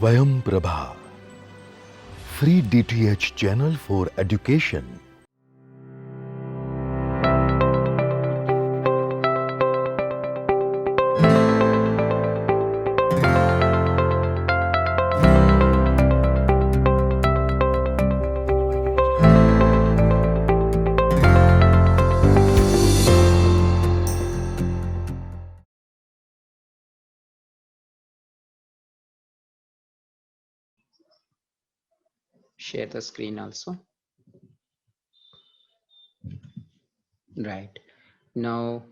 Swayam Prabha, free DTH channel for education. Share the screen also. Right now,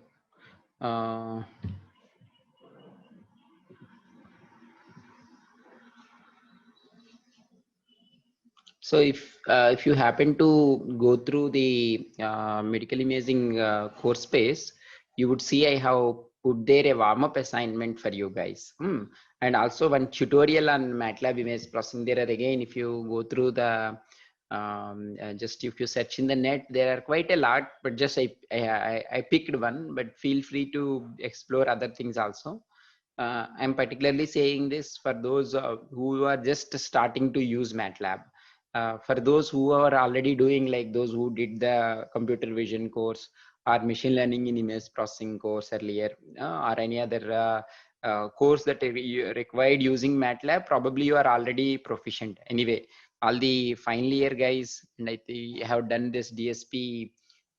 so if you happen to go through the medical imaging course space, you would see I have put there a warm-up assignment for you guys. And also one tutorial on MATLAB image processing. There are again, if you go through the just if you search in the net, there are quite a lot, but just I picked one, but feel free to explore other things also. I'm particularly saying this for those who are just starting to use MATLAB. For those who are already doing, like those who did the computer vision course or machine learning in image processing course earlier, or any other course that required using MATLAB, probably you are already proficient. Anyway, all the final year guys, and I think have done this DSP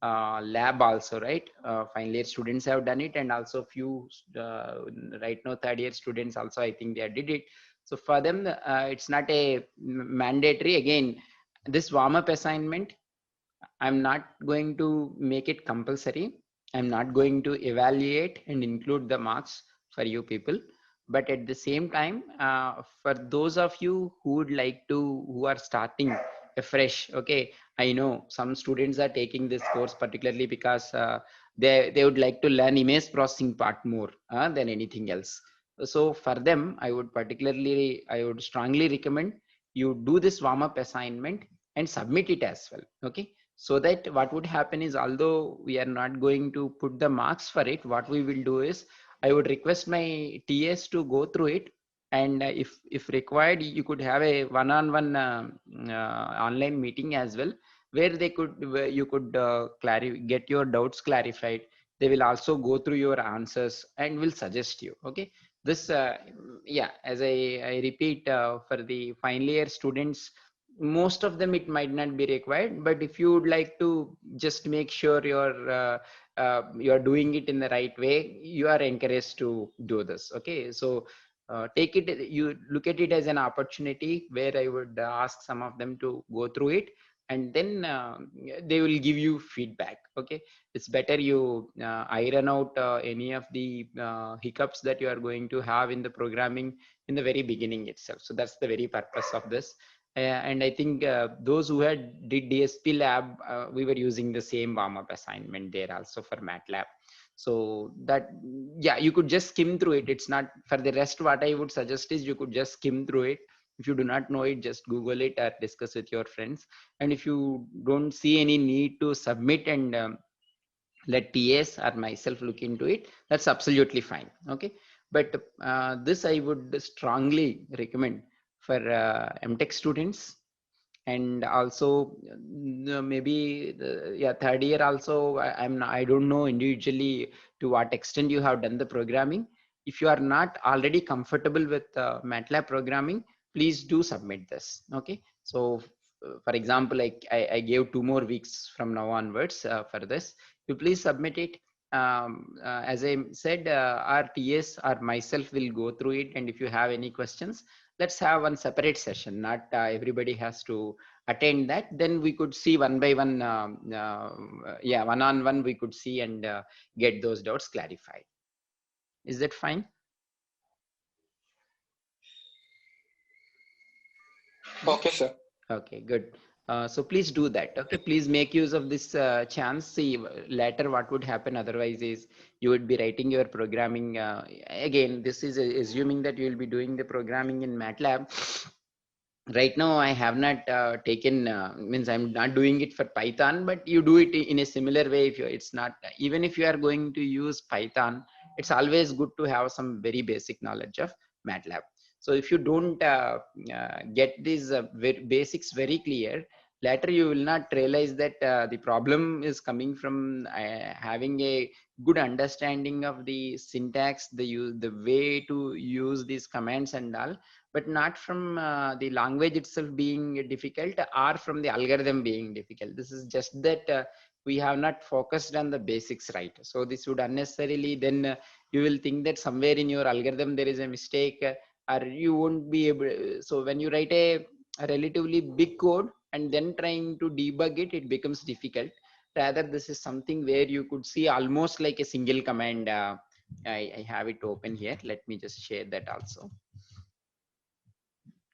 lab also, right? Final year students have done it, and also few right now third year students also, I think they did it. So for them, it's not a mandatory. Again, this warm-up assignment, I'm not going to make it compulsory. I'm not going to evaluate and include the marks for you people. But at the same time, for those of you who would like to, who are starting afresh, okay, I know some students are taking this course particularly because they would like to learn image processing part more than anything else. So for them, I would strongly recommend you do this warm-up assignment and submit it as well. Okay, so that what would happen is, although we are not going to put the marks for it, what we will do is I would request my TS to go through it, and if required, you could have a one-on-one online meeting as well, where you could get your doubts clarified. They will also go through your answers and will suggest you. Okay, this yeah, as I repeat, for the final year students, most of them it might not be required, but if you would like to just make sure you're doing it in the right way, you are encouraged to do this. Okay, so take it, you look at it as an opportunity where I would ask some of them to go through it, and then they will give you feedback. Okay, it's better you iron out any of the hiccups that you are going to have in the programming in the very beginning itself. So that's the very purpose of this. And I think those who had did DSP lab, we were using the same warm-up assignment there also for MATLAB. So that, yeah, you could just skim through it. It's not for the rest. What I would suggest is you could just skim through it. If you do not know it, just Google it or discuss with your friends. And if you don't see any need to submit and let TS or myself look into it, that's absolutely fine. Okay, but this I would strongly recommend for MTech students, and also maybe yeah, third year also. I don't know individually to what extent you have done the programming. If you are not already comfortable with MATLAB programming, please do submit this. Okay, so for example, like I gave 2 more weeks from now onwards for this. You please submit it. As I said, our TS or myself will go through it, and if you have any questions, let's have one separate session. Not everybody has to attend that. Then we could see one by one, yeah, one-on-one we could see and get those doubts clarified. Is that fine? Okay, sir. Okay, good. So please do that. Okay, please make use of this chance. See later what would happen otherwise is you would be writing your programming. Again, this is assuming that you will be doing the programming in MATLAB. Right now I have not taken means I'm not doing it for Python, but you do it in a similar way. If you, it's not, even if you are going to use Python, it's always good to have some very basic knowledge of MATLAB. So if you don't get these basics very clear, later you will not realize that the problem is coming from having a good understanding of the syntax, the way to use these commands and all, but not from the language itself being difficult or from the algorithm being difficult. This is just that we have not focused on the basics, right? So this would unnecessarily then you will think that somewhere in your algorithm there is a mistake, or you won't be able. So when you write a relatively big code and then trying to debug it, it becomes difficult. Rather, this is something where you could see almost like a single command. I have it open here. Let me just share that also.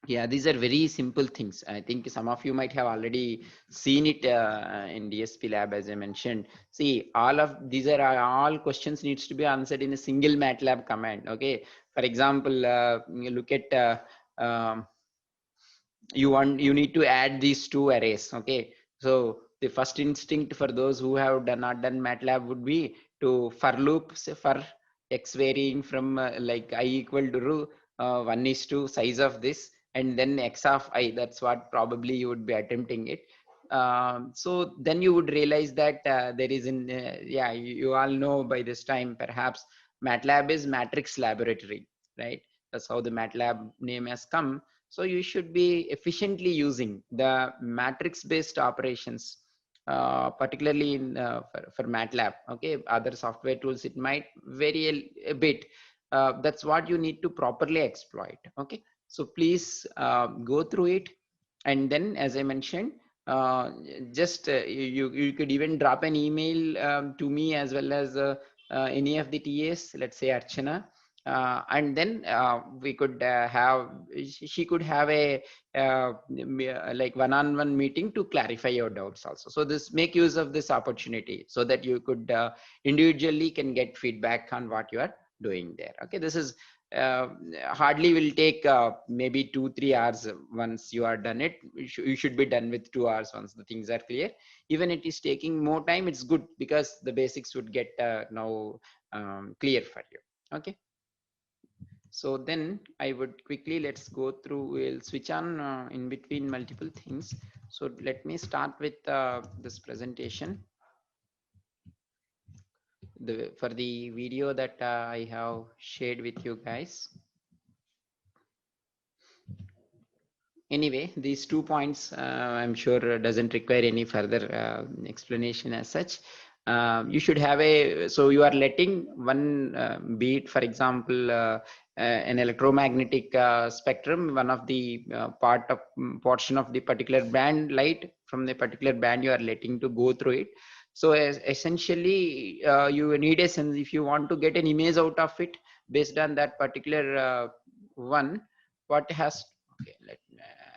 Yeah, these are very simple things. I think some of you might have already seen it in DSP lab, as I mentioned. See, all of these are all questions needs to be answered in a single MATLAB command. Okay. For example, you look at you need to add these two arrays. Okay. So the first instinct for those who have not done MATLAB would be to for loop, say for x varying from like I equal to 1:2 size of this, and then x of I. That's what probably you would be attempting it. So then you would realize that there is yeah, you all know by this time perhaps MATLAB is matrix laboratory, right? That's how the MATLAB name has come. So you should be efficiently using the matrix based operations, particularly in for MATLAB. Okay, other software tools it might vary a bit. That's what you need to properly exploit. Okay, so please go through it, and then as I mentioned, just you could even drop an email to me as well as any of the TAs, let's say Archana, and then we could have she could have a like one-on-one meeting to clarify your doubts also. So this make use of this opportunity so that you could individually can get feedback on what you are doing there. Okay, this is hardly will take maybe 2-3 hours. Once you are done it, you should be done with 2 hours once the things are clear. Even it is taking more time, it's good because the basics would get now clear for you. Okay, so then I would quickly, let's go through, we'll switch on in between multiple things. So let me start with this presentation. For the video that I have shared with you guys. Anyway, these 2 points I'm sure doesn't require any further explanation as such. You should have so you are letting one beat, for example, an electromagnetic spectrum, one of the portion of the particular band light from the particular band you are letting to go through it. So essentially you need a sense if you want to get an image out of it based on that particular one, what has, okay,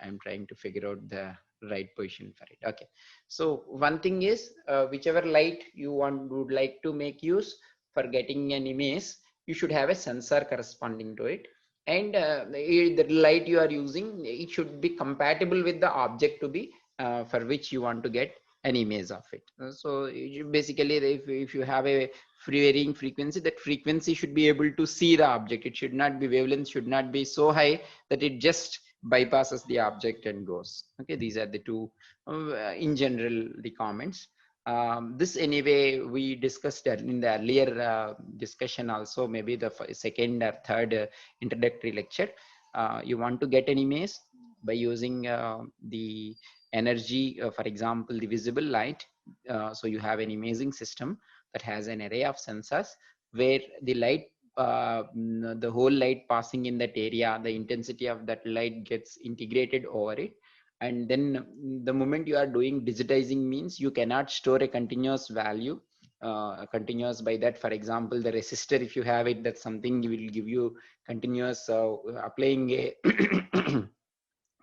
I'm trying to figure out the right position for it. Okay, so one thing is whichever light you would like to make use for getting an image, you should have a sensor corresponding to it, and the light you are using, it should be compatible with the object to be for which you want to get an image of it. So basically if you have a varying frequency, that frequency should be able to see the object. It should not be, wavelength should not be so high that it just bypasses the object and goes. Okay, these are the two in general the comments. This anyway we discussed in the earlier discussion also, maybe the second or third introductory lecture. You want to get an image by using the energy, for example the visible light. So you have an imaging system that has an array of sensors where the light, the whole light passing in that area, the intensity of that light gets integrated over it. And then the moment you are doing digitizing means you cannot store a continuous value, continuous by that. For example, the resistor, if you have it, that's something will give you continuous applying a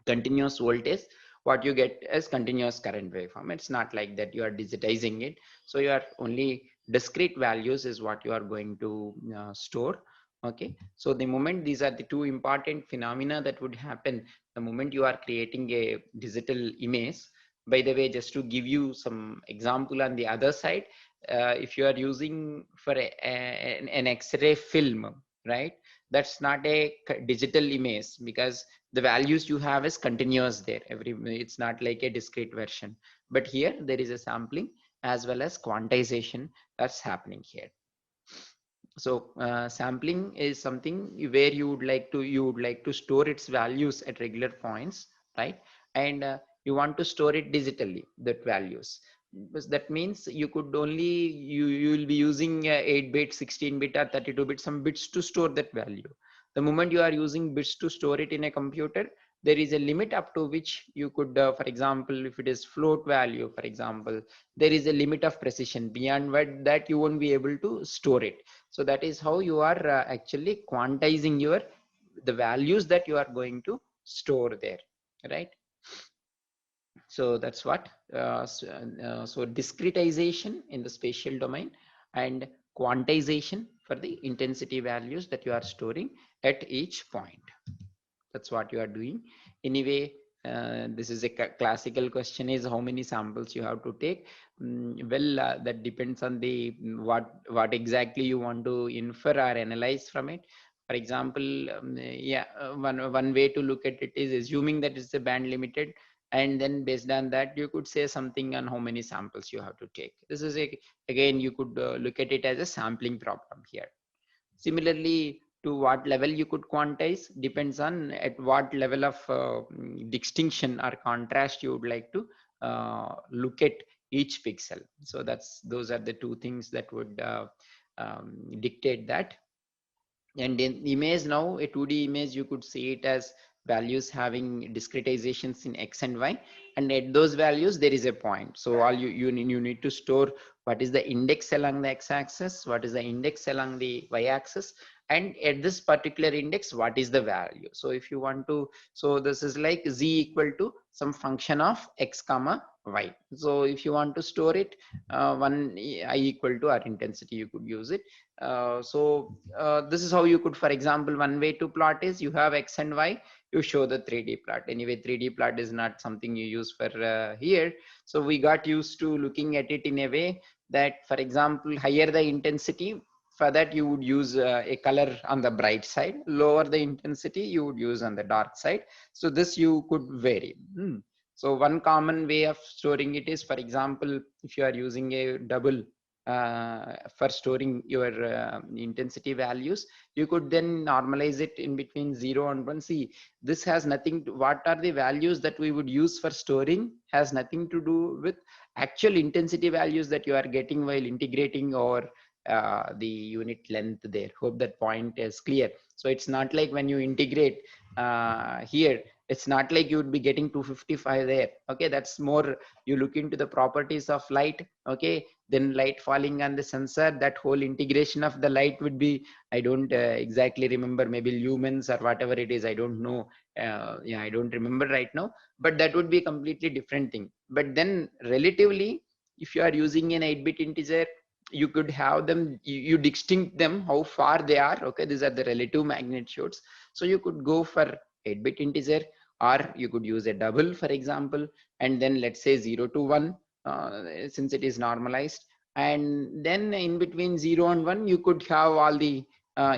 continuous voltage. What you get is continuous current waveform. It's not like that you are digitizing it. So you are only discrete values is what you are going to store. Okay, so the moment, these are the two important phenomena that would happen the moment you are creating a digital image. By the way, just to give you some example on the other side, if you are using for an X-ray film, right? That's not a digital image because the values you have is continuous there. It's not like a discrete version, but here there is a sampling as well as quantization that's happening here. So sampling is something where you would like to store its values at regular points, right? And you want to store it digitally, that values. Because that means you could only you will be using 8-bit, 16-bit or 32-bit some bits to store that value. The moment you are using bits to store it in a computer, there is a limit up to which you could, for example, if it is float value, for example, there is a limit of precision. Beyond that, you won't be able to store it. So that is how you are actually quantizing the values that you are going to store there, right? So that's what so discretization in the spatial domain and quantization for the intensity values that you are storing at each point. That's what you are doing. Anyway, this is a classical question, is how many samples you have to take. Well, that depends on the what exactly you want to infer or analyze from it. For example, yeah, one way to look at it is assuming that it's a band limited, and then based on that you could say something on how many samples you have to take. This is again you could look at it as a sampling problem here. Similarly, to what level you could quantize depends on at what level of distinction or contrast you would like to look at each pixel. So those are the two things that would dictate that. And in image, now a 2D image, you could see it as values having discretizations in X and Y, and at those values there is a point. So all you need to store what is the index along the X axis, what is the index along the Y axis, and at this particular index what is the value. So if you want to, so this is like Z equal to some function of X comma Y. So if you want to store it, one I equal to R intensity, you could use it. This is how you could, for example, one way to plot is you have X and Y, you show the 3D plot. Anyway, 3D plot is not something you use for here. So we got used to looking at it in a way that, for example, higher the intensity, for that you would use a color on the bright side, lower the intensity you would use on the dark side. So this you could vary. So one common way of storing it is, for example, if you are using a double for storing your intensity values, you could then normalize it in between 0 and 1. See, this has nothing to, what are the values that we would use for storing has nothing to do with actual intensity values that you are getting while integrating over the unit length there. Hope that point is clear. So it's not like when you integrate here, it's not like you would be getting 255 there. Okay, that's more, you look into the properties of light. Okay, then light falling on the sensor, that whole integration of the light would be, I don't exactly remember, maybe lumens or whatever it is, I don't know. Yeah, I don't remember right now, but that would be a completely different thing. But then relatively, if you are using an 8-bit integer, you could have them, you distinct them how far they are. Okay, these are the relative magnitudes. So you could go for 8-bit integer, or you could use a double, for example, and then let's say 0 to 1, since it is normalized, and then in between 0 and 1 you could have all the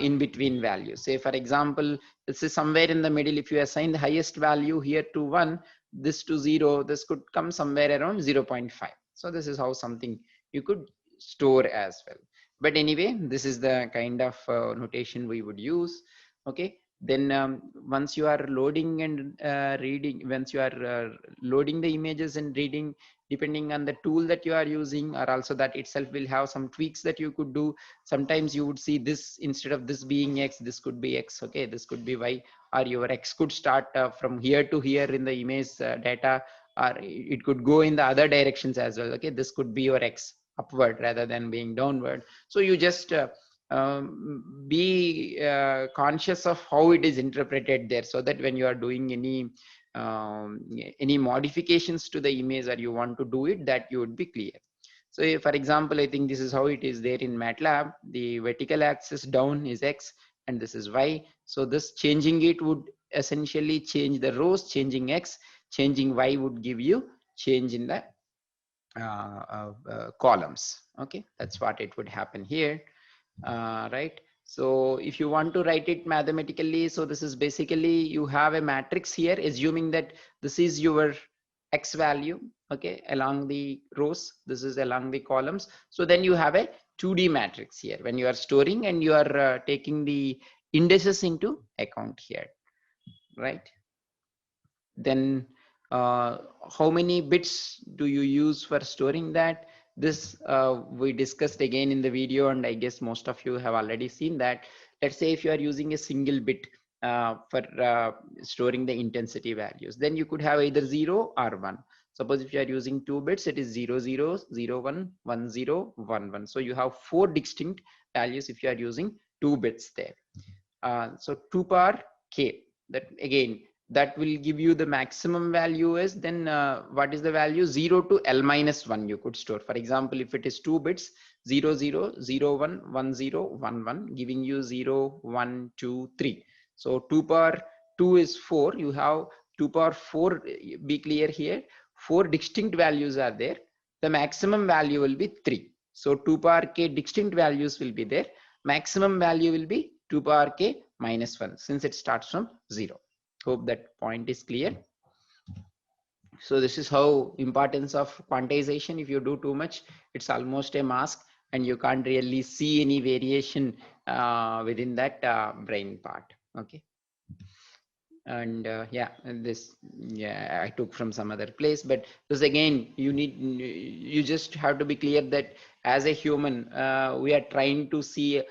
in between values. Say for example, this is somewhere in the middle. If you assign the highest value here to 1, this to 0, this could come somewhere around 0.5. So this is how something you could store as well. But anyway, this is the kind of notation we would use. Okay, then once you are loading and reading, once you are loading the images and reading, depending on the tool that you are using, or also that itself will have some tweaks that you could do. Sometimes you would see this, instead of this being X, this could be X. Okay, this could be Y, or your X could start from here to here in the image data, or it could go in the other directions as well. Okay, this could be your X upward rather than being downward. So you just be conscious of how it is interpreted there, so that when you are doing any modifications to the image, or you want to do it, that you would be clear. So for example, I think this is how it is there in MATLAB. The vertical axis down is X and this is Y. So this changing it would essentially change the rows. Changing X, changing Y would give you change in the columns. Okay, that's what it would happen here. Right. So if you want to write it mathematically, so this is basically you have a matrix here, assuming that this is your X value, okay, along the rows, this is along the columns. So then you have a 2D matrix here when you are storing and you are taking the indices into account here, right? Then how many bits do you use for storing that? This we discussed again in the video, and I guess most of you have already seen that. Let's say if you are using a single bit for storing the intensity values, then you could have either 0 or 1. Suppose if you are using 2 bits, it is 0 0 0 1 1 0 1 1. So you have 4 distinct values if you are using 2 bits there. So 2 power k, that again that will give you the maximum value is then what is the value? 0 to L minus 1 you could store. For example, if it is 2 bits, 0 0 0 1 1 0 1 1, giving you 0 1 2 3. So 2 power 2 is 4. You have 2 power 4. Be clear here, 4 distinct values are there. The maximum value will be 3. So 2 power k distinct values will be there. Maximum value will be 2 power k minus 1 since it starts from 0. Hope that point is clear. So this is how importance of quantization. If you do too much, it's almost a mask and you can't really see any variation within that brain part. Okay. And yeah, and this, yeah, I took from some other place, but this again, you just have to be clear that as a human, we are trying to see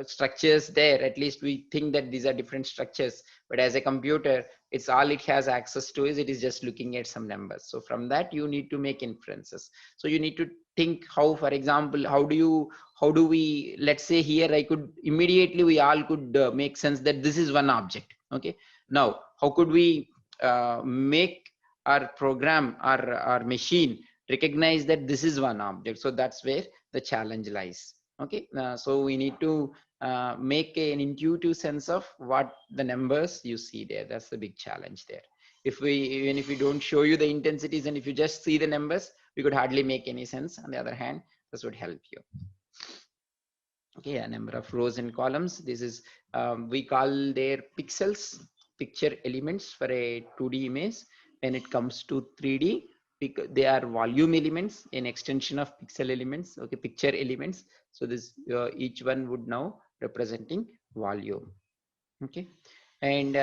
structures there. At least we think that these are different structures, but as a computer, it's all it has access to is it is just looking at some numbers. So from that you need to make inferences. So you need to think how, for example, how do we, let's say here I could immediately, we all could make sense that this is one object. Okay, now how could we make our program, our machine recognize that this is one object? So that's where the challenge lies. Okay, so we need to make an intuitive sense of what the numbers you see there. That's the big challenge there. Even if we don't show you the intensities and if you just see the numbers, we could hardly make any sense. On the other hand, this would help you. Okay, a number of rows and columns. This is we call their pixels, picture elements for a 2D image. When it comes to 3D, they are volume elements, an extension of pixel elements. Okay, picture elements. So this each one would now representing volume. Okay, and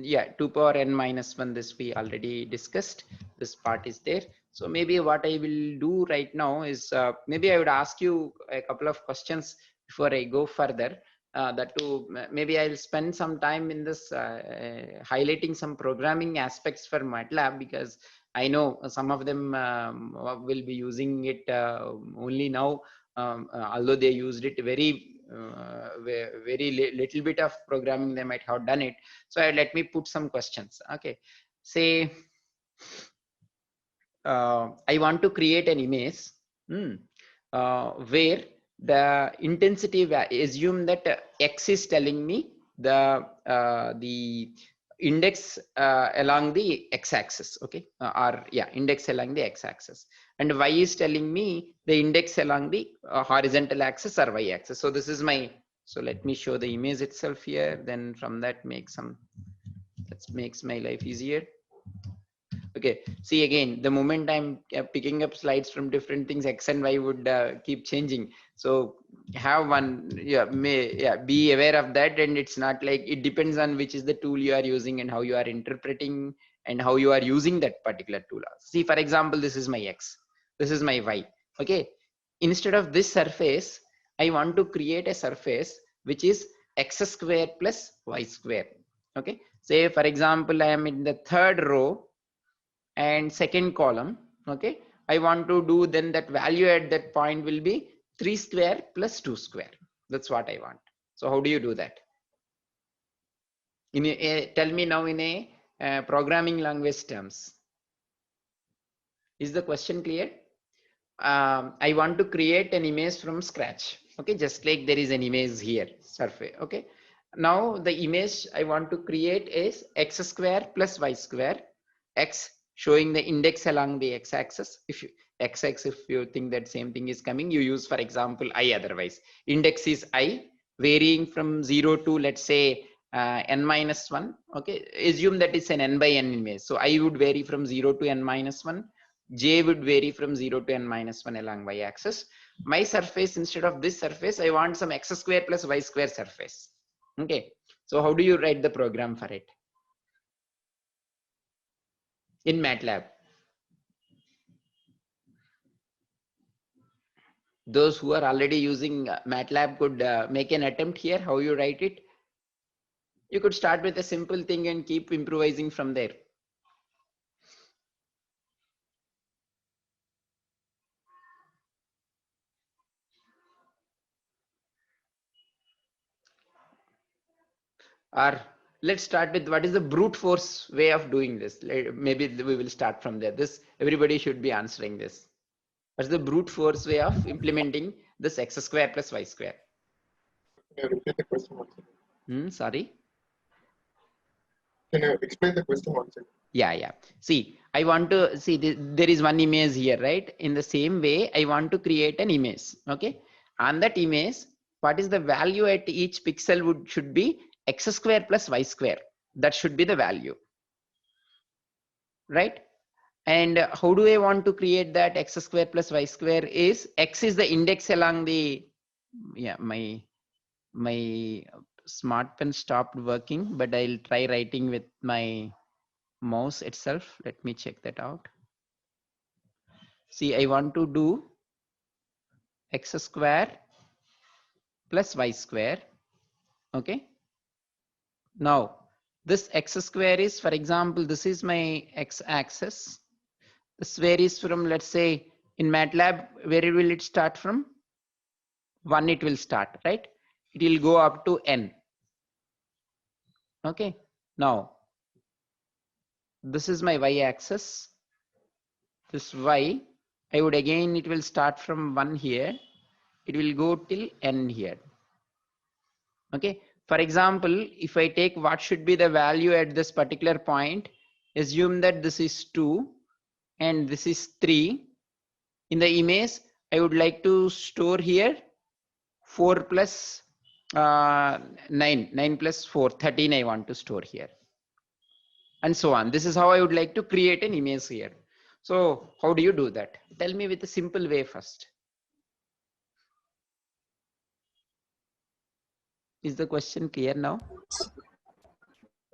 yeah, 2 power n minus 1, this we already discussed. This part is there. So maybe what I will do right now is maybe I would ask you a couple of questions before I go further. That too, maybe I'll spend some time in this highlighting some programming aspects for MATLAB, because I know some of them will be using it only now, although they used it very little bit of programming they might have done it. So let me put some questions. Okay, say I want to create an image where the intensity, assume that x is telling me the index along the x-axis. Okay, or yeah, index along the x-axis, and y is telling me the index along the horizontal axis or y-axis. So this is my, so let me show the image itself here, then from that that makes my life easier. Okay, see again, the moment I'm picking up slides from different things, x and y would keep changing. So have one, be aware of that. And it's not like, it depends on which is the tool you are using and how you are interpreting and how you are using that particular tool. See, for example, this is my x, this is my y. Okay, instead of this surface, I want to create a surface which is x square plus y square. Okay, say for example, I am in the third row and second column. Okay, I want to do, then that value at that point will be 3 square plus 2 square. That's what I want. So how do you do that? Tell me now in a programming language terms. Is the question clear? I want to create an image from scratch. Okay, just like there is an image here, surface. Okay, now the image I want to create is x square plus y square. X showing the index along the x-axis. If you if you think that same thing is coming, you use, for example, I. Otherwise, index is I, varying from 0 to, let's say, n minus 1. Okay, assume that it's an n by n image. So I would vary from 0 to n minus 1. J would vary from 0 to n minus 1 along y-axis. My surface, instead of this surface, I want some x square plus y square surface. Okay, so how do you write the program for it in MATLAB? Those who are already using MATLAB could make an attempt here. How you write it? You could start with a simple thing and keep improvising from there. Or let's start with what is the brute force way of doing this. Maybe we will start from there. This, everybody should be answering this. What's the brute force way of implementing this x square plus y square? Can you repeat the question once again? Sorry. Can you explain the question once again? Yeah. See, I want to see there is one image here, right? In the same way, I want to create an image. Okay. On that image, what is the value at each pixel should be x square plus y square. That should be the value, right? And how do I want to create that x square plus y square? Is x is the index along the, yeah, my smart pen stopped working, but I'll try writing with my mouse itself. Let me check that out. See, I want to do x square plus y square. Okay. Now this x square is, for example, this is my x axis. This varies from, let's say, in MATLAB, where will it start from? 1 it will start, right? It will go up to n. Okay. Now this is my y axis. This y, I would again, it will start from 1 here. It will go till n here. Okay. For example, if I take what should be the value at this particular point, assume that this is 2 and this is 3. In the image, I would like to store here 4 plus 9 plus 4, 13 I want to store here, and so on. This is how I would like to create an image here. So how do you do that? Tell me with a simple way first. Is the question clear now?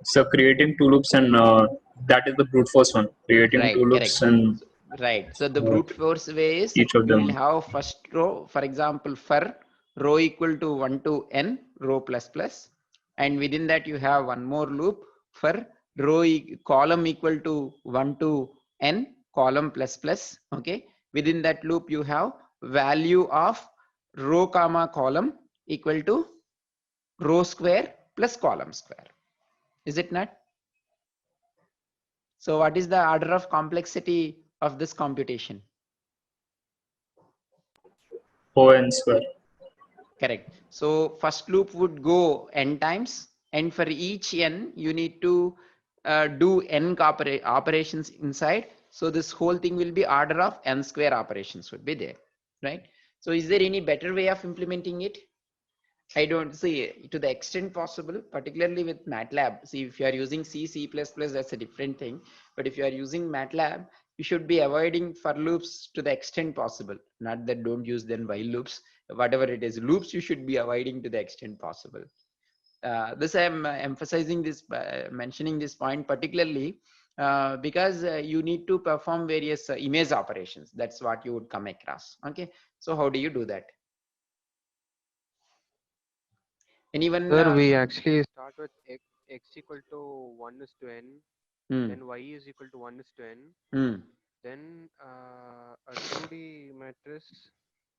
So creating two loops, and that is the brute force one. Creating Right, two loops, correct. and Right. So the brute force way is, each of you will them. have first row, for example, for row equal to 1 to n, row plus plus, and within that you have one more loop for row column equal to 1 to n, column plus plus. Okay. Within that loop you have value of row comma column equal to row square plus column square. Is it not? So what is the order of complexity of this computation? O(n) square. Correct. So first loop would go n times, and for each n you need to do n operations inside. So this whole thing will be order of n square operations would be there, right? So is there any better way of implementing it? I don't see, to the extent possible, particularly with MATLAB. See, if you are using C, C++, that's a different thing. But if you are using MATLAB, you should be avoiding for loops to the extent possible. Not that don't use then while loops, whatever it is, loops you should be avoiding to the extent possible. This I am emphasizing this, mentioning this point particularly because you need to perform various image operations. That's what you would come across. Okay, so how do you do that? Anyone? Sir, we actually start with x equal to 1 is to n, then y is equal to 1 is to n, then a 2D matrix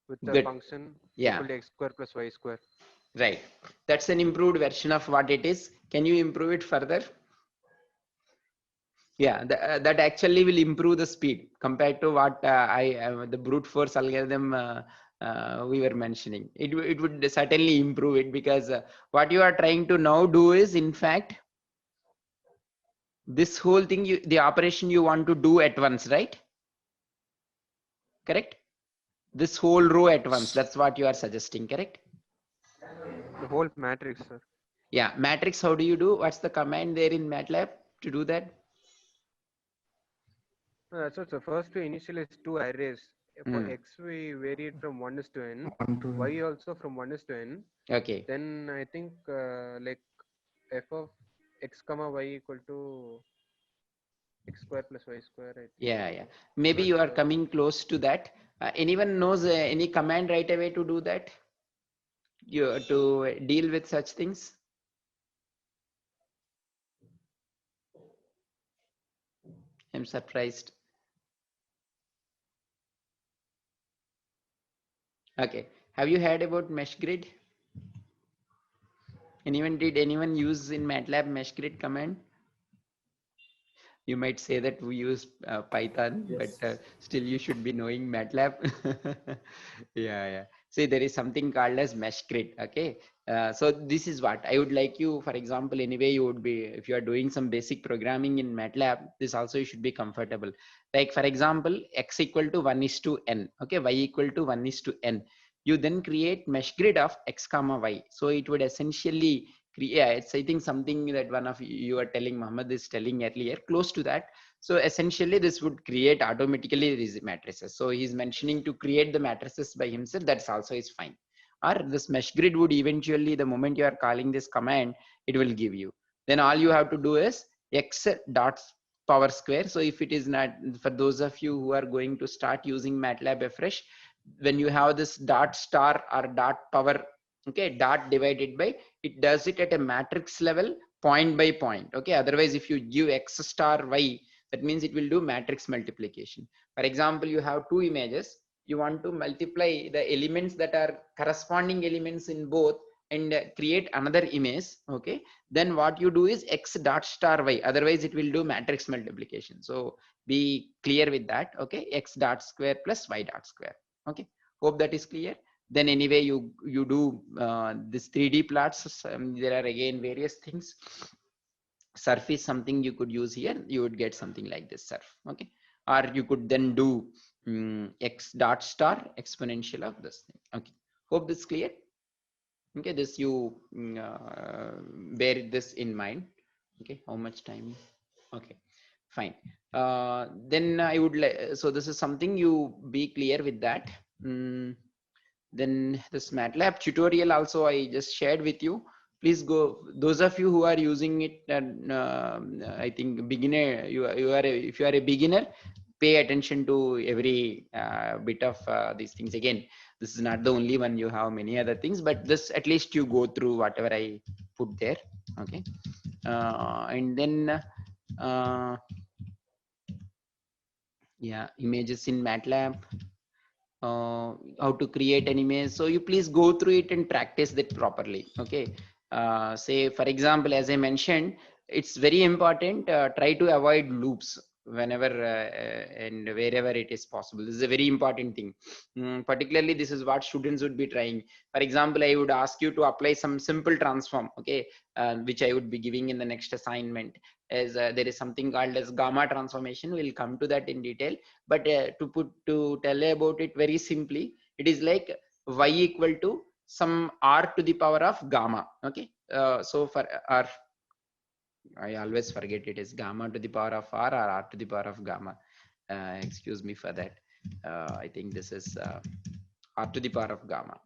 with the function equal to x square plus y square. Right. That's an improved version of what it is. Can you improve it further? Yeah, that actually will improve the speed compared to what the brute force algorithm we were mentioning. It would certainly improve it, because what you are trying to now do is, in fact, This whole thing, the operation you want to do at once, right? Correct? This whole row at once, that's what you are suggesting, correct? The whole matrix, sir. Yeah, matrix, how do you do? What's the command there in MATLAB to do that? So first we initialize two arrays. For x, we vary it from 1 is to n. Y also from 1 is to n. Okay. Then I think like f of x comma y equal to x square plus y square. I think. Yeah. Maybe you are coming close to that. Anyone knows any command right away to do that? To deal with such things? I'm surprised. Okay. Have you heard about mesh grid? Did anyone use in MATLAB mesh grid command? You might say that we use Python, yes. But still you should be knowing MATLAB. Yeah. See, there is something called as mesh grid. Okay. So this is what I would like you, for example, anyway, you would be, if you are doing some basic programming in MATLAB, this also you should be comfortable. Like for example, x equal to 1 is to n. Okay. Y equal to 1 is to n. You then create mesh grid of x comma y. So it would essentially, yeah, it's I think something that one of you are telling, Muhammad is telling earlier, close to that. So essentially this would create automatically these matrices. So he's mentioning to create the matrices by himself, that's also is fine. Or this mesh grid would eventually, the moment you are calling this command, it will give you. Then all you have to do is x dot power square. So if it is not, for those of you who are going to start using MATLAB afresh, when you have this dot star or dot power, okay, dot divided by, it does it at a matrix level, point by point. Okay, otherwise if you give x star y, that means it will do matrix multiplication. For example, you have two images, you want to multiply the elements that are corresponding elements in both and create another image. Okay, then what you do is x dot star y, otherwise it will do matrix multiplication. So be clear with that. Okay, x dot square plus y dot square. Okay, hope that is clear. Then anyway you do this 3D plots. There are again various things. Surf is something you could use here. You would get something like this surf. Okay, or you could then do x dot star exponential of this thing. Okay, hope this is clear. Okay, this you bear this in mind. Okay, how much time? Okay, fine. Then I would like, so this is something you be clear with that. Then this MATLAB tutorial also I just shared with you. Please go, those of you who are using it, and I think beginner, if you are a beginner, pay attention to every bit of these things. Again, this is not the only one, you have many other things, but this at least you go through whatever I put there. Okay, and then yeah, images in MATLAB, how to create an image. So you please go through it and practice that properly. Okay, say for example, as I mentioned, it's very important, try to avoid loops whenever and wherever it is possible. This is a very important thing. Particularly this is what students would be trying. For example, I would ask you to apply some simple transform, okay, which I would be giving in the next assignment. As there is something called as gamma transformation. We'll come to that in detail, but to tell about it very simply, it is like y equal to some r to the power of gamma. Okay, so for r, I always forget, it is gamma to the power of r or r to the power of gamma. Excuse me for that. I think this is r to the power of gamma.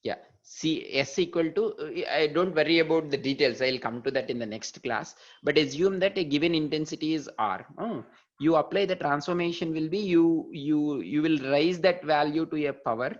Yeah, see, s equal to, I don't worry about the details, I'll come to that in the next class, but assume that a given intensity is r. You apply the transformation will be, you will raise that value to a power,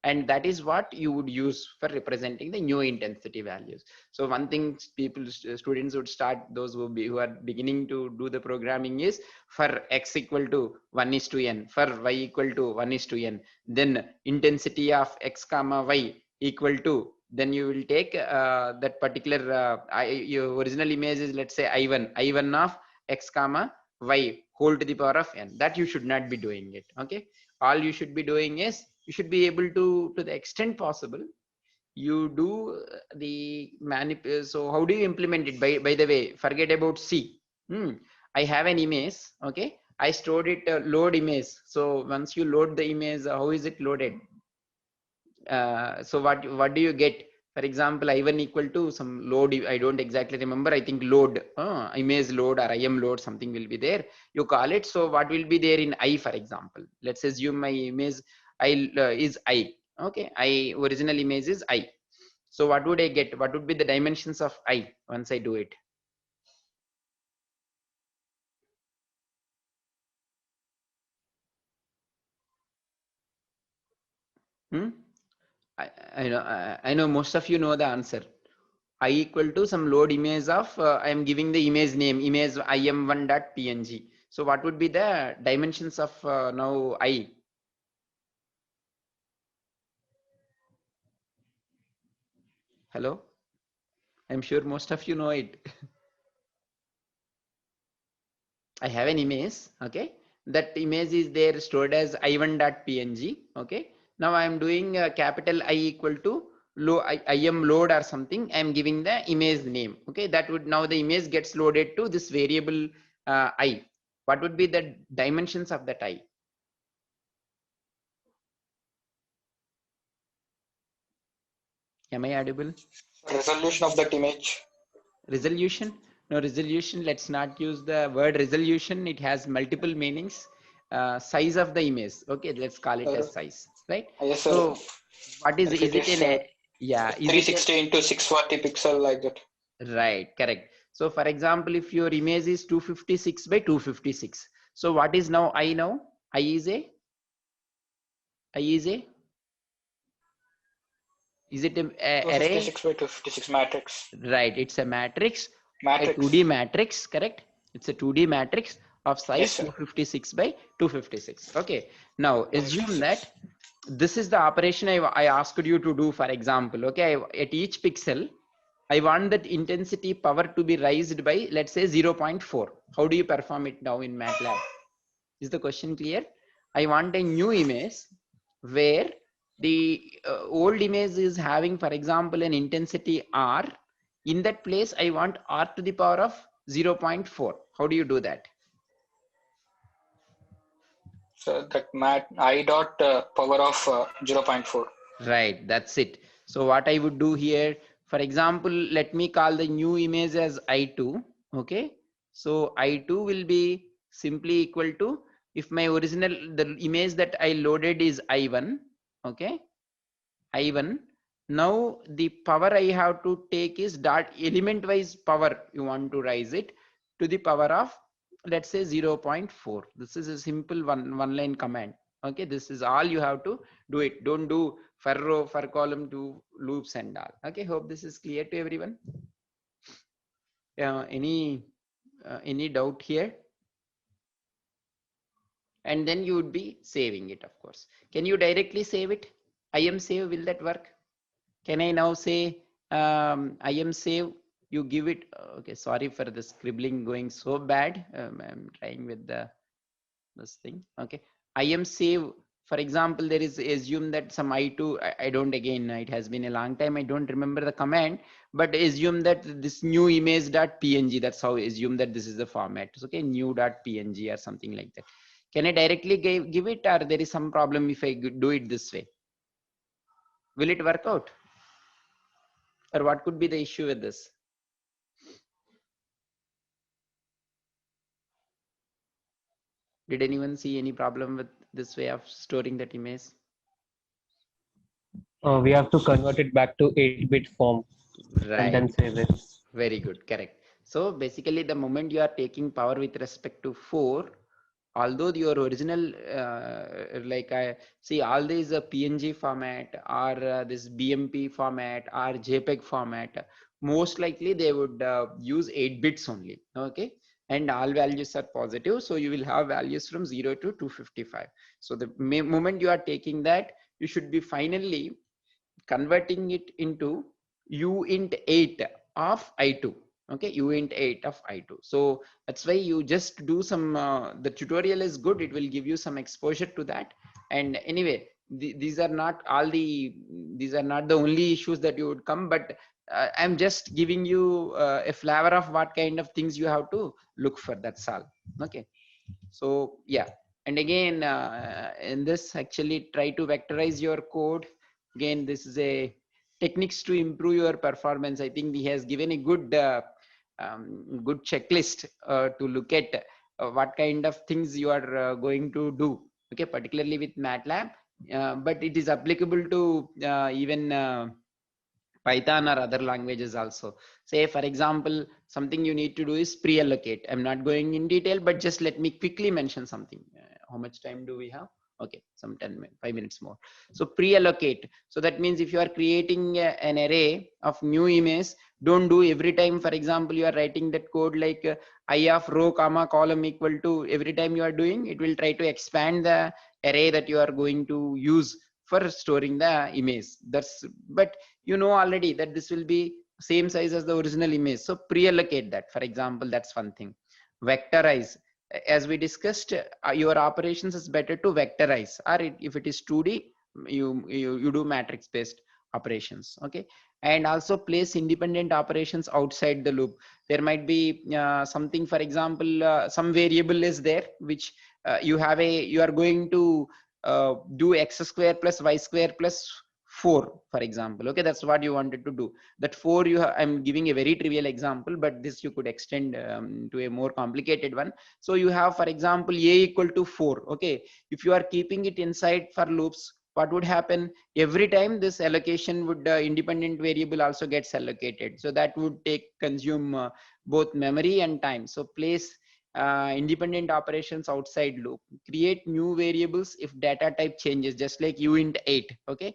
and that is what you would use for representing the new intensity values. So one thing students would start, those who are beginning to do the programming, is for x equal to 1 is to n, for y equal to 1 is to n, then intensity of x comma y equal to, then you will take that particular your original image is, let's say I1 of x comma y whole to the power of n. That you should not be doing it. Okay, all you should be doing is, you should be able to the extent possible, you do the so how do you implement it? By the way, forget about C. I have an image. Okay, I stored it load image. So once you load the image, how is it loaded? So what do you get? For example, I1 equal to some load. I don't exactly remember. I think load, image load or IM load, something will be there. You call it. So what will be there in I, for example? Let's assume my image is I. Okay, original image is I. So what would I get? What would be the dimensions of I once I do it? I know most of you know the answer. I equal to some load image of, I am giving the image name, image im1.png. So what would be the dimensions of now I? Hello? I'm sure most of you know it. I have an image, okay? That image is there stored as i1.png, okay? Now I am doing capital I equal to im load or something. I am giving the image name, okay? That would, now the image gets loaded to this variable I. What would be the dimensions of that I? Am I audible? Resolution of that image. Resolution? No, resolution. Let's not use the word resolution. It has multiple meanings. Size of the image. Okay, let's call it as size, right? Yes, sir. So, what is If it in? Yeah, is it 360 into 640 pixel like that? Right, correct. So, for example, if your image is 256 by 256, so what is now I now? I is a. Is it an array? 256 by 256 matrix. Right, it's a matrix. Matrix. A 2D matrix, correct? It's a 2D matrix of size Yes, sir. 256 by 256. Okay, now assume that this is the operation I asked you to do, for example. Okay, at each pixel, I want that intensity power to be raised by, let's say, 0.4. How do you perform it now in MATLAB? Is the question clear? I want a new image where the old image is having, for example, an intensity R. In that place, I want R to the power of 0.4. How do you do that? So that I dot power of 0.4. Right, that's it. So what I would do here, for example, let me call the new image as I2. Okay, so I2 will be simply equal to, if my original, the image that I loaded is I1. Okay, I1. Now the power I have to take is dot element wise power. You want to raise it to the power of, let's say, 0.4. This is a simple one line command. Okay, this is all you have to do it. Don't do for row, for column, do loops and all. Okay, hope this is clear to everyone. Any doubt here? And then you would be saving it, of course. Can you directly save it? IM save, will that work? Can I now say IM save? You give it. Okay, sorry for the scribbling going so bad. I'm trying with this thing. Okay, IM save. For example, there is, assume that some I2. I don't, again, it has been a long time. I don't remember the command, but assume that this new image.png. That's how assume that this is the format. Okay, new.png or something like that. Can I directly give it, or there is some problem if I do it this way? Will it work out? Or what could be the issue with this? Did anyone see any problem with this way of storing that image? We have to convert it back to 8-bit form and then Right. save it. Very good. Correct. So basically, the moment you are taking power with respect to 4, although your original, like I see, all these PNG format or this BMP format or JPEG format, most likely they would use 8 bits only. Okay, and all values are positive, so you will have values from 0 to 255. So the moment you are taking that, you should be finally converting it into uint 8 of I2. Okay, uint 8 of I2. So that's why you just do some, the tutorial is good. It will give you some exposure to that. And anyway, these are not the only issues that you would come, but I'm just giving you a flavor of what kind of things you have to look for. That's all. Okay. So yeah, and again in this, actually try to vectorize your code. Again, this is a techniques to improve your performance. I think he has given a good good checklist to look at what kind of things you are going to do. Okay, particularly with MATLAB, but it is applicable to even Python or other languages also. Say, for example, something you need to do is pre-allocate. I'm not going in detail, but just let me quickly mention something. How much time do we have? Okay, some 5 minutes more. So pre-allocate. So that means if you are creating an array of new images, don't do every time. For example, you are writing that code like I of row comma column equal to, every time you are doing, it will try to expand the array that you are going to use for storing the image. That's, but you know already that this will be same size as the original image, so pre-allocate that. For example, that's one thing. Vectorize, as we discussed, your operations is better to vectorize, or if it is 2D, you do matrix based operations. Okay, and also place independent operations outside the loop. There might be something, for example, some variable is there which you are going to do x square plus y square plus 4, for example. Okay, that's what you wanted to do. That 4 I'm giving a very trivial example, but this you could extend to a more complicated one. So you have, for example, a equal to 4. Okay, if you are keeping it inside for loops, what would happen? Every time this allocation would independent variable also gets allocated, so that would consume both memory and time. So place independent operations outside loop. Create new variables if data type changes, just like uint 8. Okay,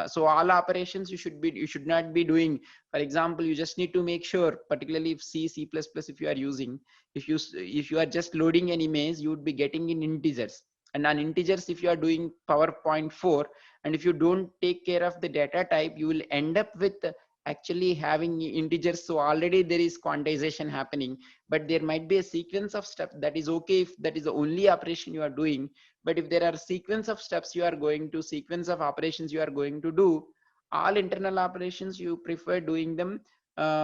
so all operations you should not be doing. For example, you just need to make sure, particularly if C++, if you are using, if you are just loading an image, you would be getting in integers, and on integers, if you are doing PowerPoint 4, and if you don't take care of the data type, you will end up with actually having integers. So already there is quantization happening, but there might be a sequence of steps. That is okay if that is the only operation you are doing, but if there are sequence of steps you are going to, sequence of operations you are going to do, all internal operations you prefer doing them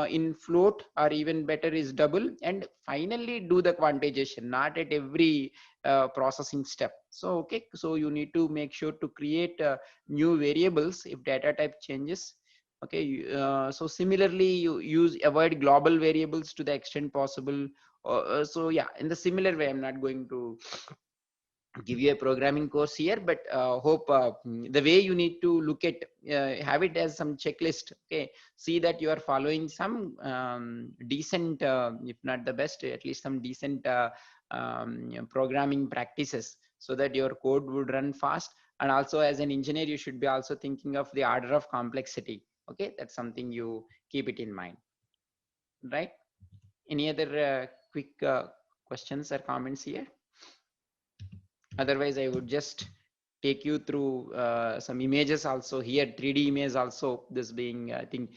in float, or even better is double, and finally do the quantization, not at every processing step. So okay, so you need to make sure to create new variables if data type changes. Okay, so similarly you avoid global variables to the extent possible. So yeah, in the similar way, I'm not going to give you a programming course here, but hope the way you need to look at, have it as some checklist. Okay, see that you are following some decent, if not the best, at least some decent programming practices, so that your code would run fast. And also, as an engineer, you should be also thinking of the order of complexity. Okay, that's something you keep it in mind, right? Any other quick questions or comments here? Otherwise, I would just take you through some images also here, 3D image also. This being, I think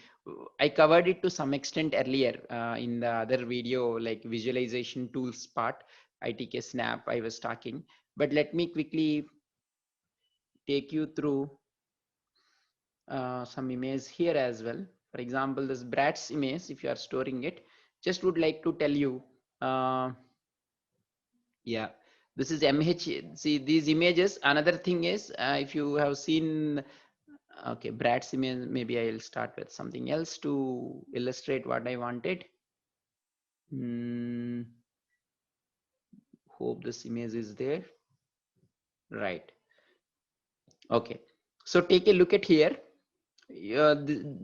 I covered it to some extent earlier in the other video, like visualization tools part, ITK Snap I was talking. But let me quickly take you through some image here as well. For example, this Bratz image, if you are storing it, just would like to tell you, yeah, this is MH. See these images. Another thing is, if you have seen, okay, Bratz image, maybe I'll start with something else to illustrate what I wanted. Hope this image is there. Right. Okay. So take a look at here.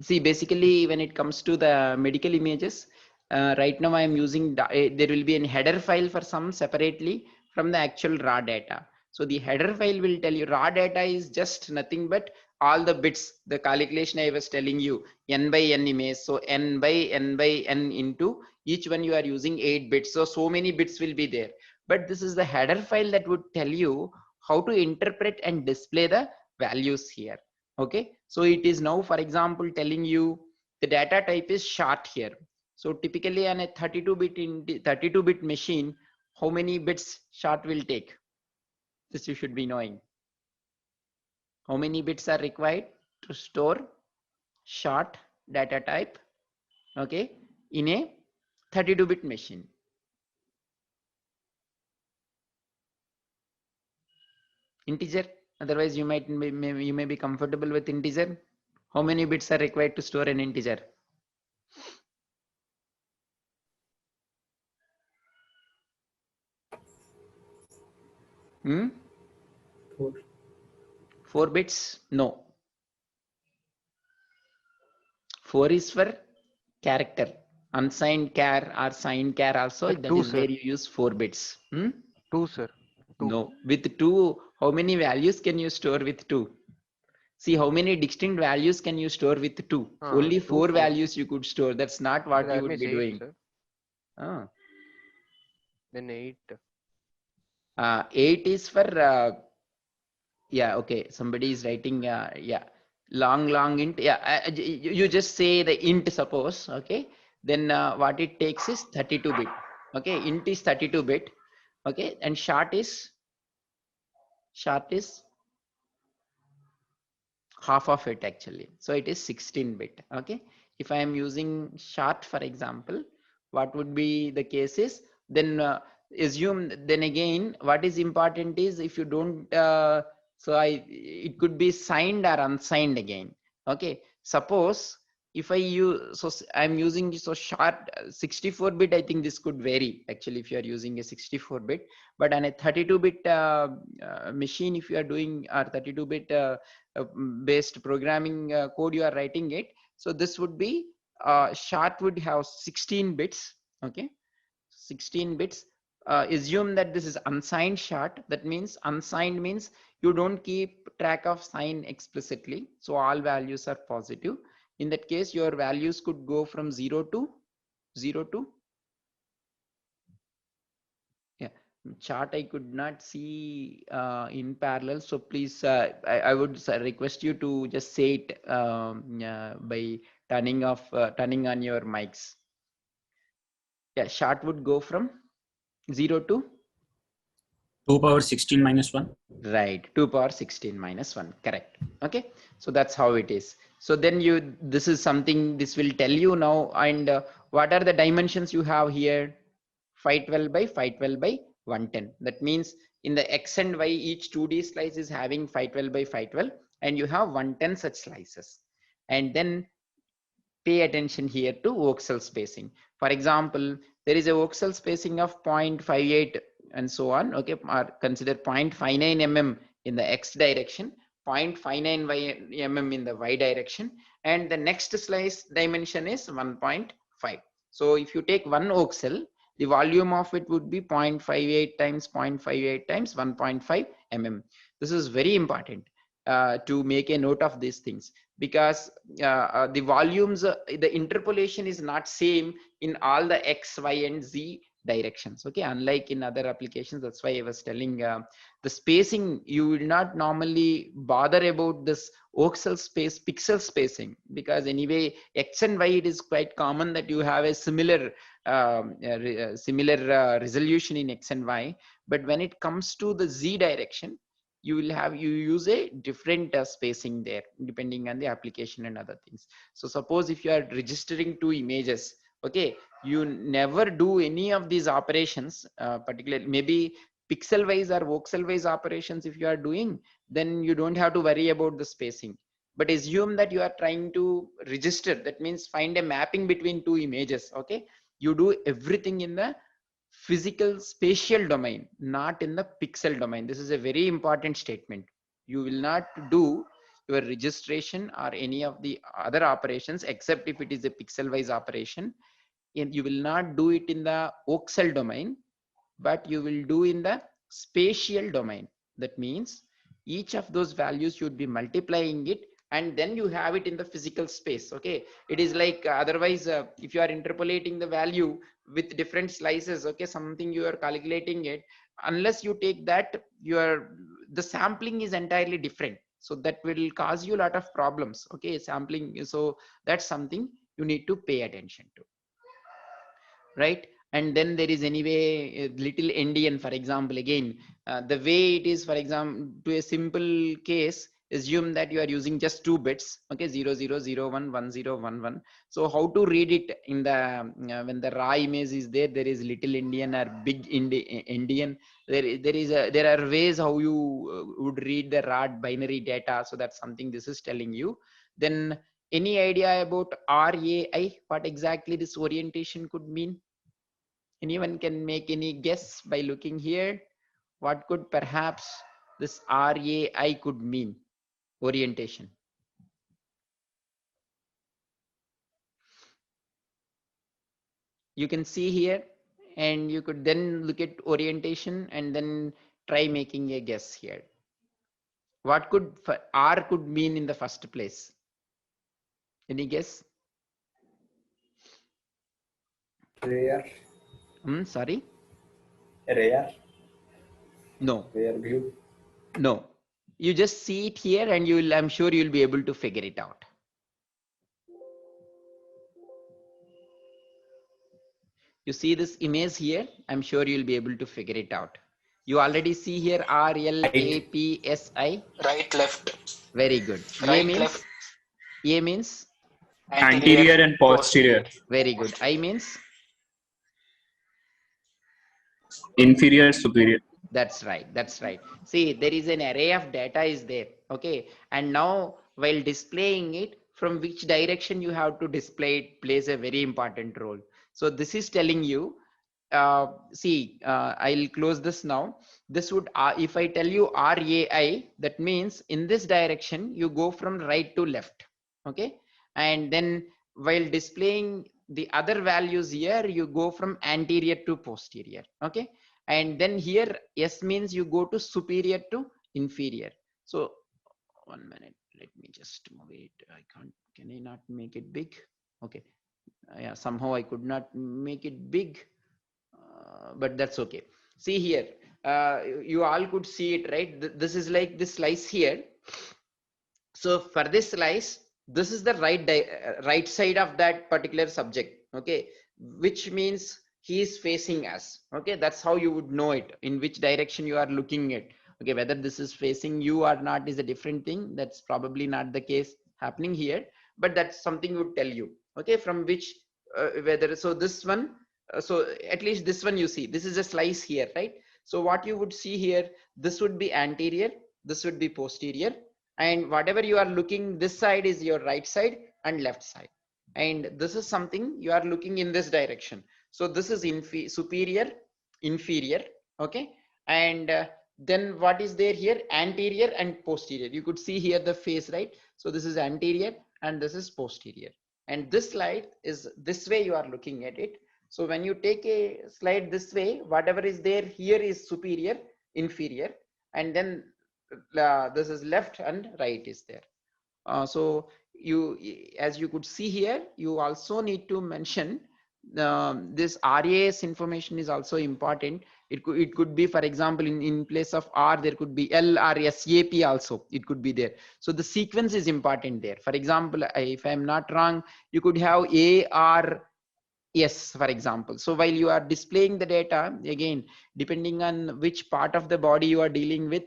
See, basically, when it comes to the medical images, right now I am using, there will be a header file for some separately from the actual raw data. So the header file will tell you raw data is just nothing but all the bits, the calculation I was telling you, n by n image. So n by n into each one you are using 8 bits. So many bits will be there. But this is the header file that would tell you how to interpret and display the values here. Okay, so it is now, for example, telling you the data type is short here. So typically on a 32-bit machine, how many bits short will take? This you should be knowing. How many bits are required to store short data type, okay, in a 32-bit machine? Integer, otherwise you may be comfortable with integer. How many bits are required to store an integer? Hmm? 4 bits? No. 4 is for character. Unsigned char or signed char also, Sir, that 2, is sir. where you use 4 bits. 2, sir. 2. No. With 2, how many values can you store with 2? See, how many distinct values can you store with 2? Only 2, 4 4. values you could store. That's not what So you that would means be 8, doing. sir. Ah. Then 8. 8 is for yeah, okay, somebody is writing yeah, long int. Yeah, you just say the int, suppose, okay, then what it takes is 32-bit. Okay, int is 32-bit. Okay, and short is half of it actually, so it is 16-bit. Okay, if I am using short, for example, what would be the case is, then assume, then again what is important is, if you don't so it could be signed or unsigned again. Okay, suppose if I use, so I'm using so short 64-bit, I think this could vary actually if you are using a 64-bit, but on a 32-bit machine, if you are doing, or 32-bit based programming code you are writing it, so this would be short would have 16 bits. Okay, 16 bits. Assume that this is unsigned short. That means unsigned means you don't keep track of sign explicitly, so all values are positive. In that case, your values could go from 0 to yeah, chart I could not see in parallel, so please I would request you to just say it by turning on your mics. Yeah, chart would go from 0 to 2 power 16 minus 1. right, 2 power 16 minus 1, correct. Okay, so that's how it is. So then this is something, this will tell you now. And what are the dimensions you have here? 512 by 512 by 110. That means in the x and y, each 2D slice is having 512 by 512, and you have 110 such slices. And then pay attention here to voxel spacing. For example, there is a voxel spacing of 0.58 and so on. Okay, or consider 0.59 mm in the x direction, 0.59 mm in the y direction, and the next slice dimension is 1.5. So if you take one voxel, the volume of it would be 0.58 times 0.58 times 1.5 mm. This is very important to make a note of these things, because the volumes, the interpolation is not same in all the x, y, and z directions. Okay, unlike in other applications. That's why I was telling the spacing, you will not normally bother about this voxel space, pixel spacing, because anyway x and y, it is quite common that you have a similar resolution in x and y. But when it comes to the z direction, you use a different spacing there, depending on the application and other things. So suppose if you are registering two images, okay, you never do any of these operations, particularly maybe pixel wise or voxel wise operations. If you are doing, then you don't have to worry about the spacing. But assume that you are trying to register, that means find a mapping between two images. Okay, you do everything in the physical spatial domain, not in the pixel domain. This is a very important statement. You will not do your registration or any of the other operations, except if it is a pixel wise operation, and you will not do it in the voxel domain, but you will do in the spatial domain. That means each of those values you would be multiplying it, and then you have it in the physical space. Okay, it is like otherwise if you are interpolating the value with different slices, okay, something you are calculating it, unless you take that, the sampling is entirely different, so that will cause you a lot of problems. Okay, sampling, so that's something you need to pay attention to, right? And then there is anyway a little endian, for example, again the way it is, for example, to a simple case, assume that you are using just 2 bits, okay, 0001 1011. So how to read it in the when the raw image is there, there is little Indian or big Indian. There are ways how you would read the raw binary data. So that's something this is telling you. Then any idea about RAI, what exactly this orientation could mean? Anyone can make any guess by looking here? What could perhaps this RAI could mean? Orientation. You can see here, and you could then look at orientation and then try making a guess here. What could R could mean in the first place? Any guess? Rear. Sorry? Rear. No. Rear view. No. You just see it here and you will, I'm sure you'll be able to figure it out. You see this image here, I'm sure you'll be able to figure it out. You already see here RLAPSI. Right, left. Very good. Right, left. A means? Anterior and posterior. Very good. I means? Inferior, superior. That's right. That's right. See, there is an array of data is there. Okay. And now while displaying it, from which direction you have to display it plays a very important role. So this is telling you, I'll close this now. This would, if I tell you RAI, that means in this direction, you go from right to left. Okay. And then while displaying the other values here, you go from anterior to posterior. Okay. And then here S means you go to superior to inferior. So 1 minute, let me just move it. Can I not make it big? Okay. Yeah, somehow I could not make it big, but that's okay. See here, you all could see it, right? This is like this slice here. So for this slice, this is the right side of that particular subject. Okay. Which means he is facing us. Okay, that's how you would know it, in which direction you are looking at. Okay, whether this is facing you or not is a different thing. That's probably not the case happening here, but that's something would tell you. Okay, from which whether, so this one, so at least this one you see, this is a slice here, right? So what you would see here, this would be anterior, this would be posterior, and whatever you are looking, this side is your right side and left side, and this is something you are looking in this direction. So this is superior, inferior. Okay. And then what is there here? Anterior and posterior. You could see here the face, right? So this is anterior and this is posterior. And this slide is this way you are looking at it. So when you take a slide this way, whatever is there here is superior, inferior, and then this is left and right is there. So you, as you could see here, you also need to mention this RAS information is also important. It could be, for example, in place of R, there could be L or SAP also. It could be there. So the sequence is important there. For example, if I'm not wrong, you could have ARS, for example. So while you are displaying the data, again, depending on which part of the body you are dealing with,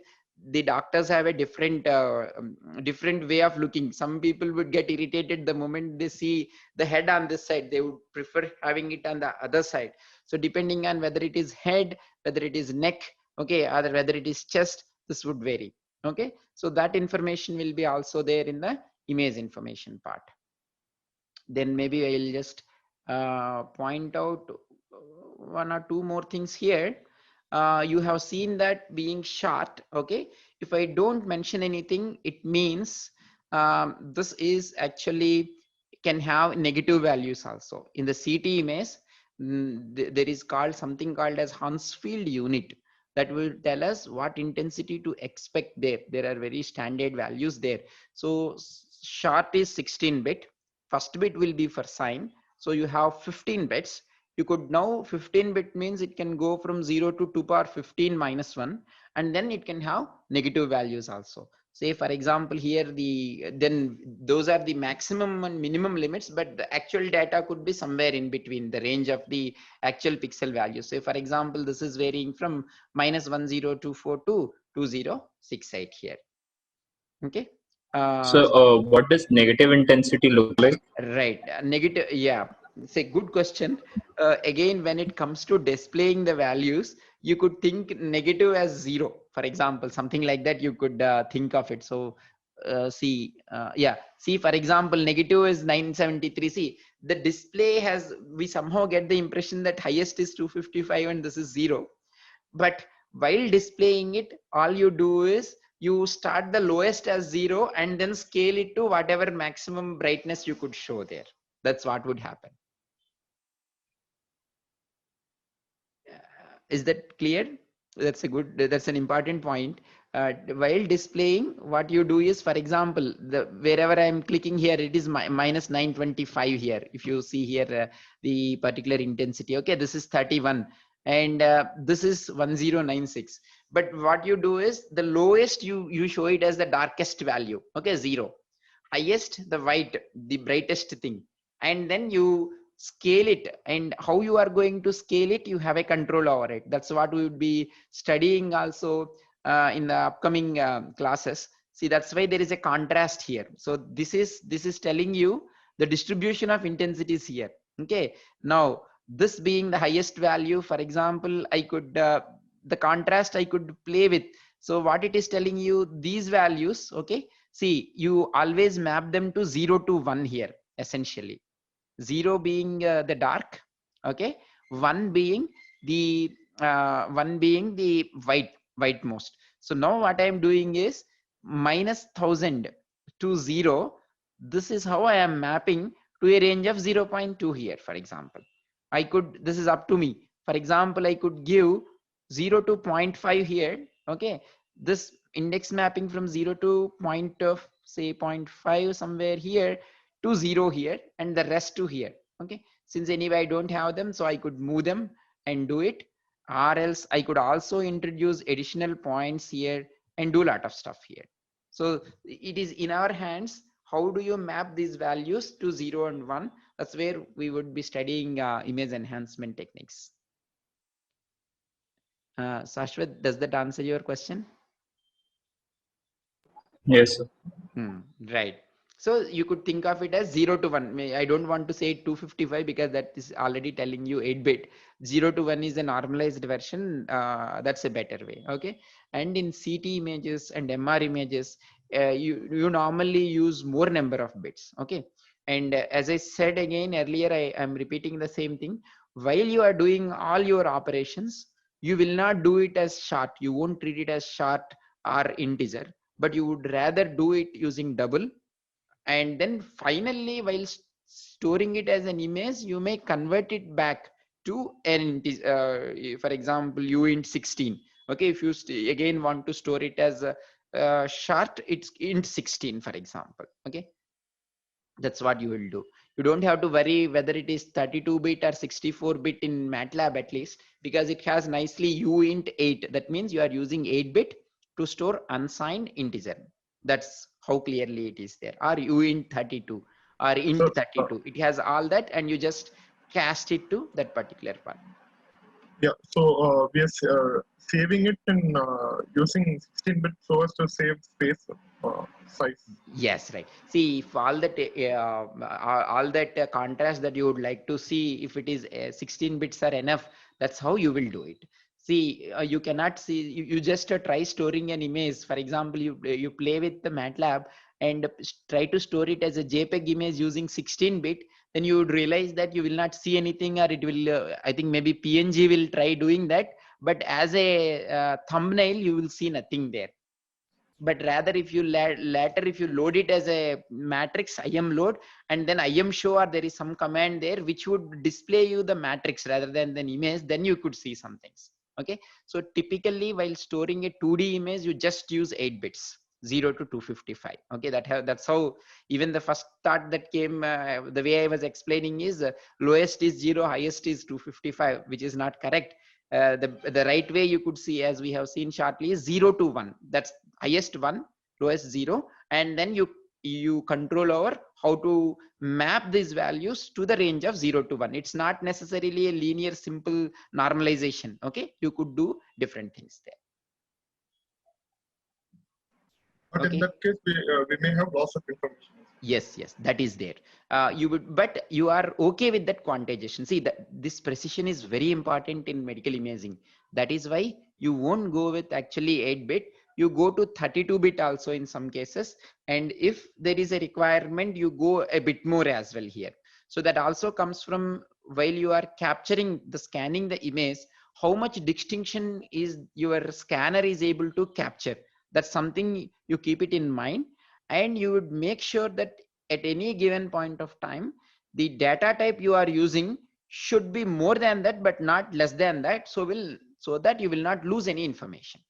the doctors have a different way of looking. Some people would get irritated the moment they see the head on this side. They would prefer having it on the other side. So depending on whether it is head, whether it is neck, okay, or whether it is chest, this would vary. Okay, so that information will be also there in the image information part. Then maybe I'll just point out 1 or 2 more things here. You have seen that being short. Okay, if I don't mention anything, it means this is actually can have negative values also. In the CT image, there is something called as Hounsfield unit that will tell us what intensity to expect there. There are very standard values there. So short is 16-bit. First bit will be for sign. So you have 15 bits. You could now 15-bit means it can go from 0 to 2 power 15 minus 1, and then it can have negative values also. Say for example here, then those are the maximum and minimum limits, but the actual data could be somewhere in between the range of the actual pixel values. So for example, this is varying from -1024 to 2068 here. Okay. So what does negative intensity look like? Right. Negative. Yeah. It's a good question. Again, when it comes to displaying the values, you could think negative as 0, for example, something like that. You could think of it. So see, for example, negative is 973. See, the display has, we somehow get the impression that highest is 255 and this is 0. But while displaying it, all you do is you start the lowest as 0 and then scale it to whatever maximum brightness you could show there. That's what would happen. Is that clear? That's an important point. While displaying, what you do is, for example, wherever I'm clicking here, it is minus 925 here. If you see here the particular intensity, okay, this is 31 and this is 1096. But what you do is the lowest you show it as the darkest value, okay, 0. Highest, the white, the brightest thing, and then you scale it. And how you are going to scale it, you have a control over it. That's what we would be studying also in the upcoming classes. See, that's why there is a contrast here. So this is telling you the distribution of intensities here. Okay, now this being the highest value, for example, I could the contrast I could play with. So what it is telling you, these values, okay, see, you always map them to 0 to 1 here, essentially. 0 being the dark, okay, 1 being the white most. So now what I am doing is minus 1000 to 0. This is how I am mapping to a range of 0.2 here, for example. I could, this is up to me. For example, I could give 0 to 0.5 here, okay. This index mapping from 0 to point of say 0.5 somewhere here to 0 here, and the rest to here. Okay, since anyway I don't have them, so I could move them and do it, or else I could also introduce additional points here and do a lot of stuff here. So it is in our hands. How do you map these values to 0 and 1? That's where we would be studying image enhancement techniques. Sashwat, does that answer your question? Yes, sir. Right. So you could think of it as 0 to 1. I don't want to say 255 because that is already telling you 8-bit. 0 to 1 is a normalized version. That's a better way. Okay. And in CT images and MR images, you normally use more number of bits. Okay. And as I said again earlier, I am repeating the same thing. While you are doing all your operations, you will not do it as short. You won't treat it as short or integer, but you would rather do it using double. And then finally, while storing it as an image, you may convert it back to an integer. For example, uint 16. Okay, if you again want to store it as a short, it's int 16, for example. Okay, that's what you will do. You don't have to worry whether it is 32-bit or 64-bit in MATLAB, at least, because it has nicely uint 8. That means you are using 8-bit to store unsigned integer. That's how clearly it is there. Or uint 32 or int 32. It has all that, and you just cast it to that particular part. Yeah, so we are saving it in using 16-bit so as to save space size. Yes, right. See, if all that contrast that you would like to see, if it is 16 bits are enough, that's how you will do it. See, you cannot see. You just try storing an image. For example, you play with the MATLAB and try to store it as a JPEG image using 16-bit. Then you would realize that you will not see anything, or it will. I think maybe PNG will try doing that, but as a thumbnail, you will see nothing there. But rather, if you later if you load it as a matrix im load, and then im show, or there is some command there which would display you the matrix rather than the image, then you could see some things. Okay, so typically while storing a 2D image, you just use 8 bits, 0 to 255. Okay, that's how even the first thought that came, the way I was explaining is lowest is 0, highest is 255, which is not correct. The right way you could see, as we have seen shortly, is 0 to 1. That's highest 1, lowest 0, and then you control over how to map these values to the range of 0 to 1. It's not necessarily a linear simple normalization. Okay, you could do different things there. But Okay. in that case, we may have loss of information. Yes, yes, that is there. You would, but you are okay with that quantization. See, that this precision is very important in medical imaging. That is why you won't go with actually 8-bit. You go to 32-bit also in some cases. And if there is a requirement, you go a bit more as well here. So that also comes from while you are capturing the scanning the image, how much distinction is your scanner is able to capture. That's something you keep it in mind. And you would make sure that at any given point of time, the data type you are using should be more than that, but not less than that. So that you will not lose any information.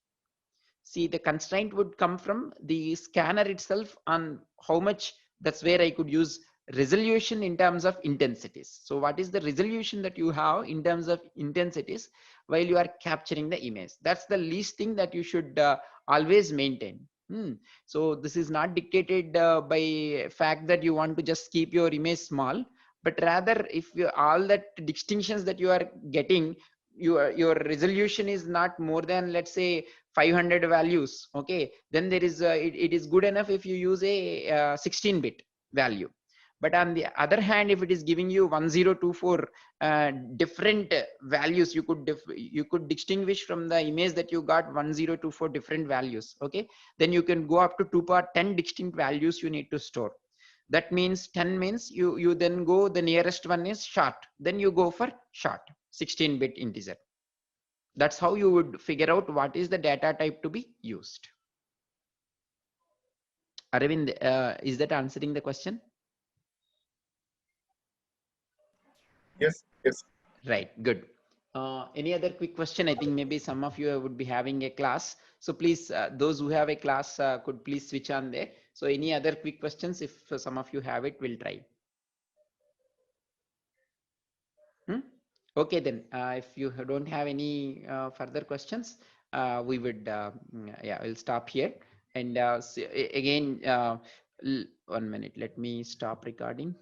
See, the constraint would come from the scanner itself on how much. That's where I could use resolution in terms of intensities. So what is the resolution that you have in terms of intensities while you are capturing the image? That's the least thing that you should always maintain. So this is not dictated by fact that you want to just keep your image small, but rather if you, all that distinctions that you are getting, your resolution is not more than, let's say, 500 values. Okay, then there is it is good enough if you use a 16-bit value. But on the other hand, if it is giving you 1024 different values, you could distinguish from the image that you got 1024 different values. Okay, then you can go up to 2 power 10 distinct values you need to store. That means 10 means you then go, the nearest one is short, then you go for short 16-bit integer. That's how you would figure out what is the data type to be used. Aravind, is that answering the question? Yes, yes. Right, good. Any other quick question? I think maybe some of you would be having a class. So please, those who have a class could please switch on there. So any other quick questions? If some of you have it, we'll try. Okay, then if you don't have any further questions, we would, yeah, we'll stop here. And again, 1 minute, let me stop recording.